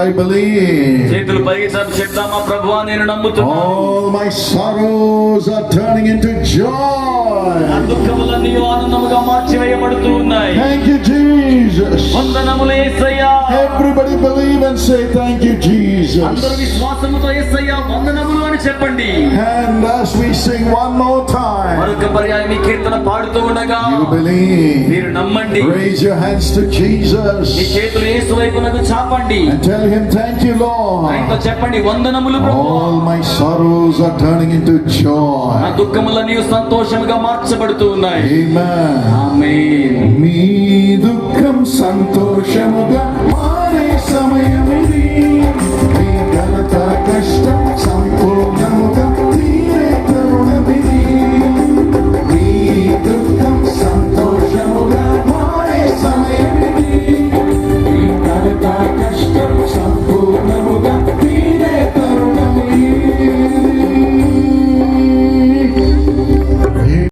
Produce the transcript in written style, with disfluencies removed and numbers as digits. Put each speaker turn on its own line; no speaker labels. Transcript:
I believe.
చేతులు పైకి చాపి చెప్తామా, ప్రభువా నేను నమ్ముతున్నాను.
All my sorrows are turning into joy.
నా దుఃఖములన్నీ ఆనందముగా మార్చివేయబడుతూ ఉన్నాయి.
Thank you, Jesus.
వందనములు యేసయ్యా.
Everybody believe and say thank you, Jesus.
అందరూ విశ్వాసముతో యేసయ్యా వందనములు అని చెప్పండి.
And as we sing one more time,
మరొక పర్యాయం ఈ కీర్తన పాడుతూ ఉండగా
you believe.
మీరు నమ్మండి.
Raise your hands to Jesus
మీ చేతులు యేసు వైపునకు చాపండి.
and tell him thank you, Lord.
ఆయనతో చెప్పండి, వందనములు ప్రభువా.
All my sorrows are turning into
నా
joy.
దుఃఖములన్నీ సంతోషముగా మార్చబడుతూ ఉన్నాయి.
Amen.
ఆమేన్.
మీ దుఃఖం సంతోషముగా